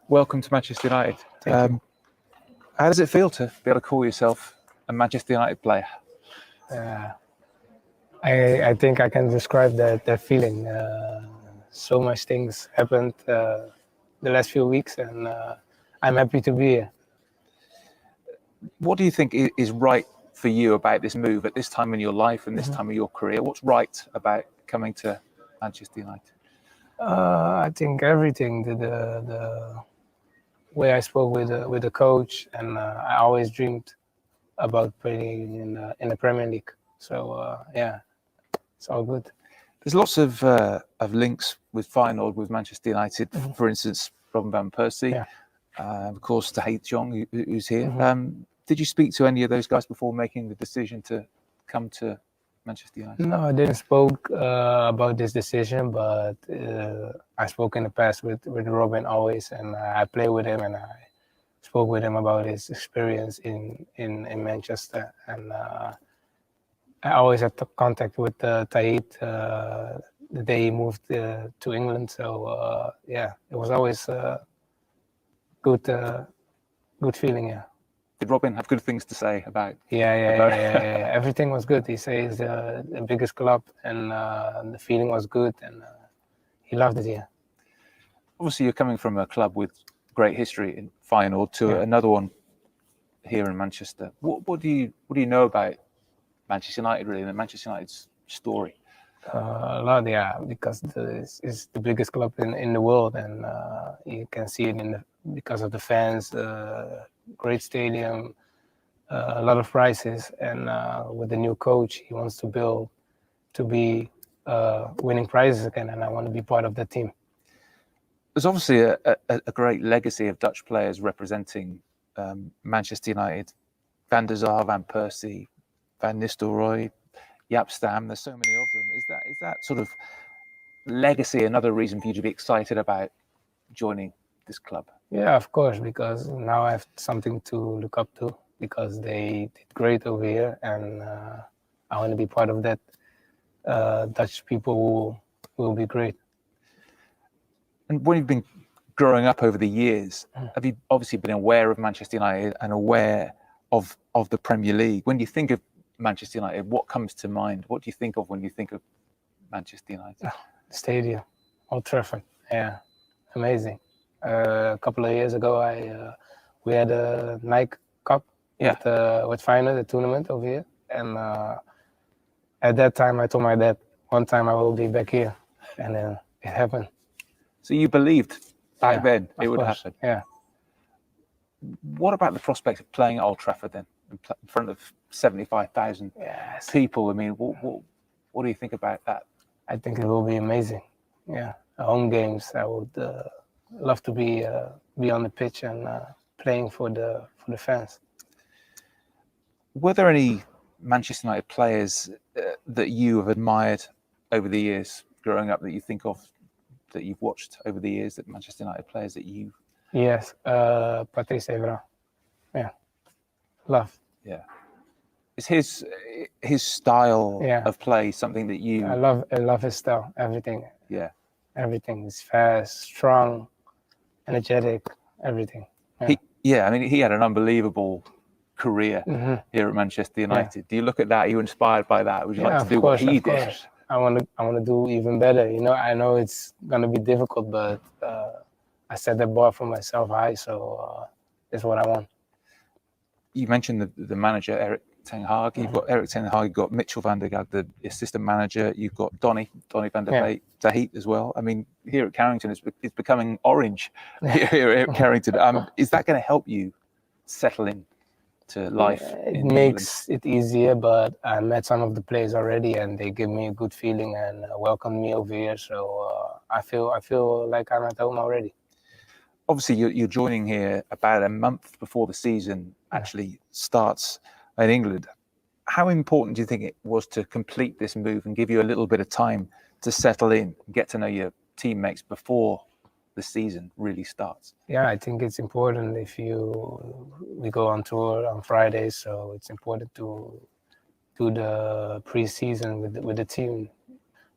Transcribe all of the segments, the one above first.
welcome to Manchester United. Thank you. How does it feel to be able to call yourself a Manchester United player? I think I can describe that feeling. So much things happened the last few weeks, and I'm happy to be here. What do you think is right for you about this move at this time in your life and this time of your career? What's right about coming to Manchester United? I think everything. The way I spoke with the coach, and I always dreamed about playing in the Premier League. So yeah, it's all good. There's lots of links with Feyenoord, with Manchester United. For instance, Robin van Persie, of course, Tryell, who's here. Did you speak to any of those guys before making the decision to come to Manchester United? No, I didn't spoke about this decision, but I spoke in the past with Robin always, and I play with him, and I spoke with him about his experience in Manchester, and I always had contact with Tahit the day he moved to England. So yeah, it was always good feeling. Yeah. Did Robin have good things to say about? Yeah. Everything was good. He says the biggest club, and the feeling was good, and he loved it here. Obviously, you're coming from a club with great history in Feyenoord to another one here in Manchester. What do you know about Manchester United, really, and Manchester United's story? A lot, yeah, because it's the biggest club in the world, and you can see it because of the fans, great stadium, a lot of prizes, and with the new coach, he wants to build to be winning prizes again, and I want to be part of that team. There's obviously a great legacy of Dutch players representing Manchester United: Van der Sar, Van Persie, Van Nistelrooy, Jaap Stam. There's so many of them. Is that sort of legacy another reason for you to be excited about joining this club? Yeah, of course, because now I have something to look up to, because they did great over here, and I want to be part of that. Dutch people who will be great. And when you've been growing up over the years, have you obviously been aware of Manchester United and aware of the Premier League? When you think of Manchester United, what comes to mind? What do you think of when you think of Manchester United? The stadium, Old Trafford. Yeah, amazing. A couple of years ago, we had a Nike Cup with Feyenoord, the tournament over here, and at that time I told my dad, one time I will be back here, and then it happened. So you believed back then it would happen? Yeah. What about the prospect of playing at Old Trafford then, in front of 75,000 people? I mean, what do you think about that? I think it will be amazing. Yeah, home games. I would love to be on the pitch and playing for the fans. Were there any Manchester United players that you have admired over the years growing up that you think of, that you've watched over the years, that Manchester United players that you? Yes, Patrice Evra. Yeah, love. Yeah, is his style of play something that you? I love his style. Everything. Yeah, everything is fast, strong, energetic. Everything. Yeah. I mean, he had an unbelievable career here at Manchester United. Do you look at that? Are you inspired by that? Would you like to do what he did? I want to do even better. You know, I know it's gonna be difficult, but I set the bar for myself high, so it's what I want. You mentioned the manager, Erik ten Hag. You've got Erik ten Hag, you've got Mitchell van der Gaag, the assistant manager. You've got Donny van der Beek, Tahit as well. I mean, here at Carrington, it's becoming orange here at Carrington. Is that going to help you settle in to life? It makes it easier, but I met some of the players already, and they give me a good feeling and welcomed me over here. So I feel like I'm at home already. Obviously, you're joining here about a month before the season actually starts in England. How important do you think it was to complete this move and give you a little bit of time to settle in, get to know your teammates before the season really starts? Yeah, I think it's important. We go on tour on Fridays, so it's important to do the pre-season with the team.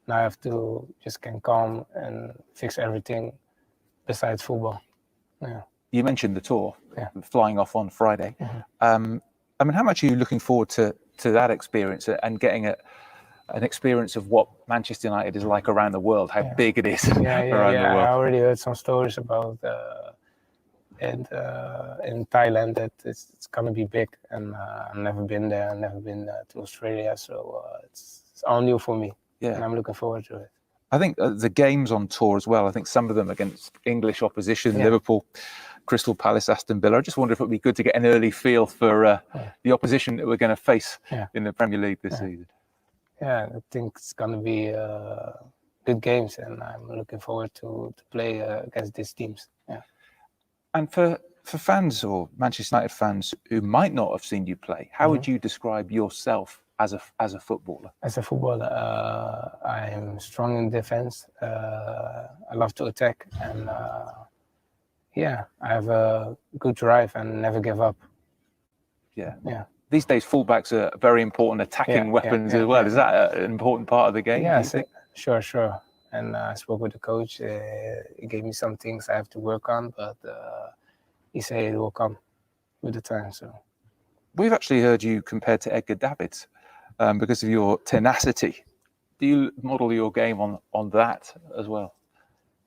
Now I have to just get calm and fix everything besides football. Yeah. You mentioned the tour, Yeah. flying off on Friday. Mm-hmm. I mean, how much are you looking forward to that experience and getting an experience of what Manchester United is like around the world, how big it is around the world? I already heard some stories about in Thailand that it's gonna be big, and I've never been there. I've never been to Australia, so it's all new for me. Yeah, and I'm looking forward to it. I think the games on tour as well, I think some of them against English opposition, Liverpool, Crystal Palace, Aston Villa. I just wonder if it would be good to get an early feel for the opposition that we're going to face in the Premier League this season. Yeah, I think it's going to be good games, and I'm looking forward to play against these teams. Yeah. And for fans or Manchester United fans who might not have seen you play, how would you describe yourself as a footballer? As a footballer, I'm strong in defense. I love to attack, and I have a good drive and never give up. Yeah. These days, fullbacks are very important attacking weapons as well. Is that an important part of the game? Yeah, sure. And I spoke with the coach. He gave me some things I have to work on, but he said it will come with the time. So we've actually heard you compared to Edgar Davids because of your tenacity. Do you model your game on that as well?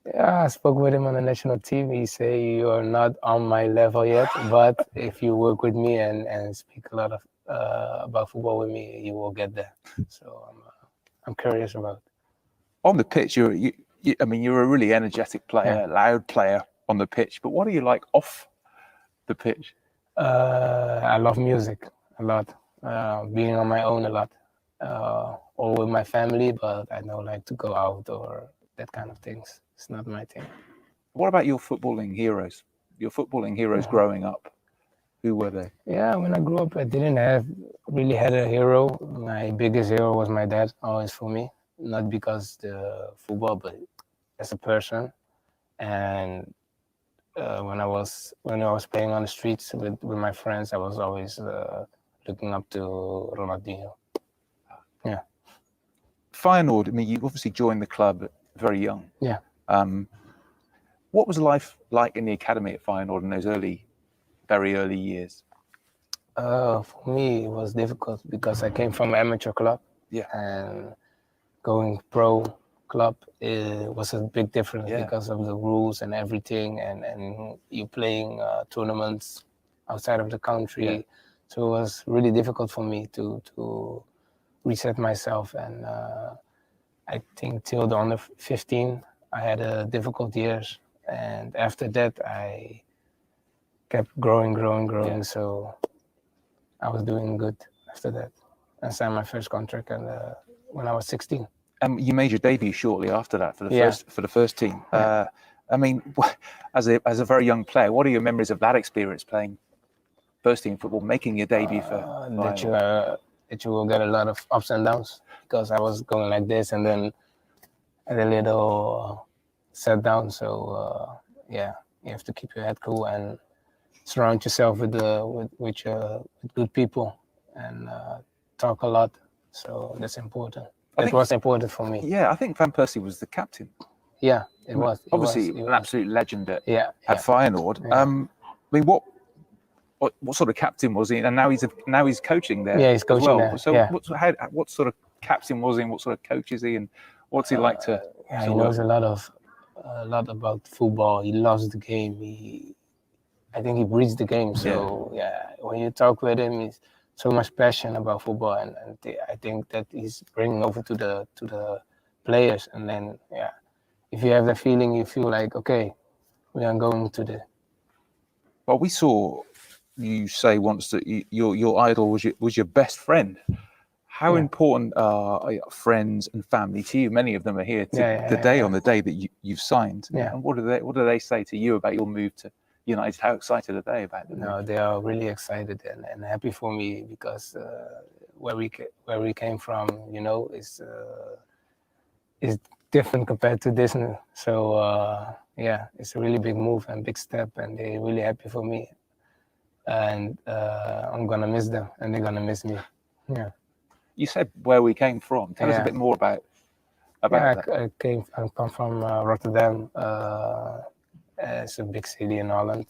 Yeah, I spoke with him on the national team. He said, "You're not on my level yet, but if you work with me and speak a lot of about football with me, you will get there." So I'm curious about it. On the pitch, you're a really energetic player, loud player on the pitch. But what are you like off the pitch? I love music a lot, being on my own a lot, or with my family. But I don't like to go out or that kind of things. It's not my thing. What about your footballing heroes? Your footballing heroes growing up, who were they? Yeah, when I grew up, I didn't really had a hero. My biggest hero was my dad, always for me. Not because the football, but as a person. And when I was playing on the streets with my friends, I was always looking up to Ronaldinho. Yeah. Feyenoord, I mean, you obviously joined the club very young. Yeah. What was life like in the academy at Feyenoord in those very early years? For me, it was difficult because I came from an amateur club. Yeah. And going pro club was a big difference because of the rules and everything, and you playing tournaments outside of the country. Yeah. So it was really difficult for me to reset myself, and I think till the under 15 I had difficult years, and after that I kept growing. Yeah. So I was doing good after that. I signed my first contract when I was 16. You made your debut shortly after that for the first team. Yeah. I mean, as a very young player, what are your memories of that experience playing first team football, making your debut for that you will get a lot of ups and downs, because I was going like this and then at a little set down. So you have to keep your head cool and surround yourself with good people and talk a lot. So that's important. It was important for me. Yeah, I think Van Persie was the captain. Yeah, it was. Obviously, an absolute legend at Feyenoord. Yeah. I mean, what sort of captain was he? And now he's coaching there. Yeah, he's coaching there. So what sort of captain was he? And what sort of coach is he? And what's he like to? He knows a lot about football. He loves the game. I think he breathes the game. So when you talk with him, he's so much passion about football, and I think that he's bringing over to the players. And then if you have that feeling, you feel like, okay, we are going to the. Well, we saw you say once that your idol was your best friend. How important are friends and family to you? Many of them are here today on the day that you've signed. Yeah. And what do they say to you about your move to United? How excited are they about it? No, they are really excited and happy for me, because where we came from, is different compared to Disney. So it's a really big move and big step, and they're really happy for me. And I'm gonna miss them, and they're gonna miss me. Yeah. You said where we came from. Tell us a bit more about that. I come from Rotterdam. It's a big city in Holland.